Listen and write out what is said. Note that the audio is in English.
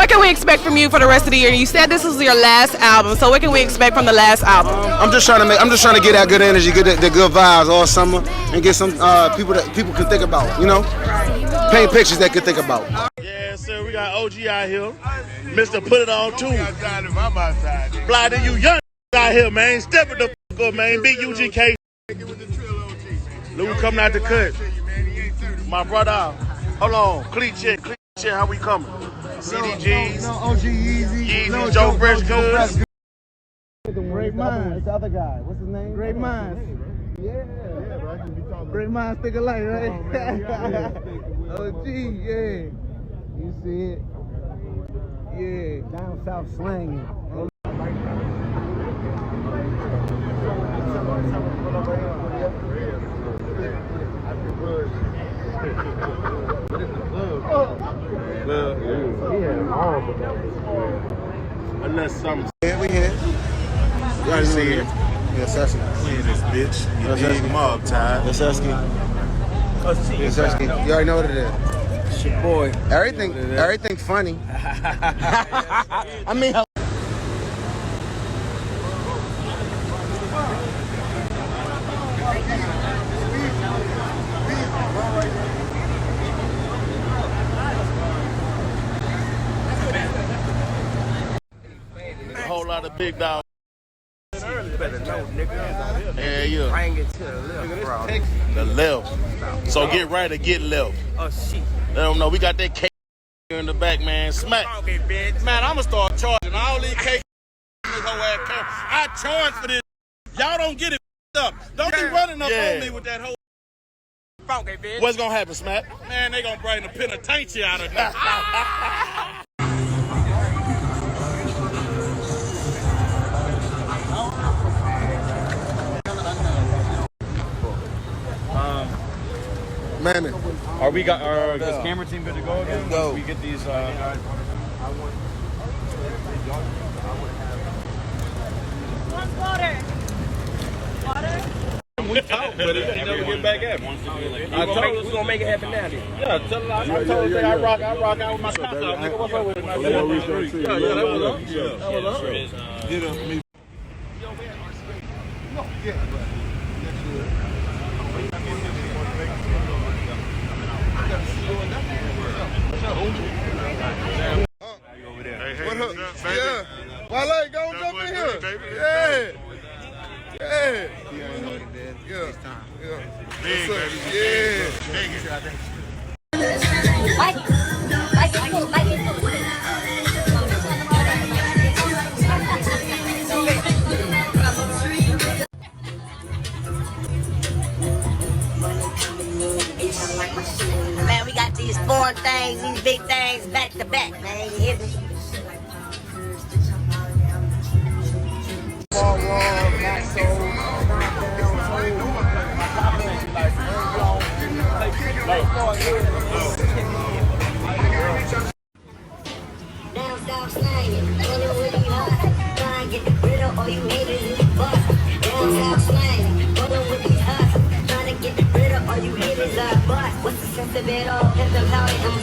what can we expect from you for the rest of the year? You said this was your last album, so what can we expect from the last album? I'm just trying to get that good energy, get the good vibes all summer, and get some people that people can think about. You know, paint pictures that can think about. Yeah, sir. We got OG out here, Mr. Put It On too. Fly to you young out here, man. Step it the fuck up, man. Big UGK. Lou coming out the cut. My brother. Hold on. Cliche, how we coming? CDGs. No, OG Yeezy. Yeezy, Joe Fresh Goods. Great minds. The other guy, what's his name? Great minds. Yeah, great minds think alike, right? OG, yeah. You see it? Yeah. Down south slanging. Unless something. Yeah, we here. You already see it. Yes, Sesky. We in this bitch. You dig mob time. Yes, Sesky. Yes, Sesky. You already know what it is. Shit, boy. Everything funny. I mean. A whole lot of big dogs. Better know, nigga. Yeah. Bring it to the left, bro. The left. So get right or get left. Oh, shit. Let them know we got that cake in the back, man. Smack. Man, I'ma start charging all these cake. I charge for this. Y'all don't get it up. Don't be running up on me with that whole. What's gonna happen, Smack? Man, they gonna bring the penitentiary out of that. Mammy. Are we got this camera team good to go again? Go. We get these. Water. We talk, but it never get back at me. I told us we're gonna make it happen now. Yeah, tell her. I told her I rock out with my cops out. Nigga, what's up with it? Yeah, that was up. That was up. Get up, me. What up? Yeah. Wale, go and jump in here. Yeah. Yeah. Yeah. Man, we got these foreign things, these big things back to back, man. You hear me? Maxo. Down south slanging, running with these hot. Trying to get rid of all you haters in the bus. Down south slanging, running with these hot. Trying to get rid of all you haters in the bus. What's the sense of it all? Pimpin' powder and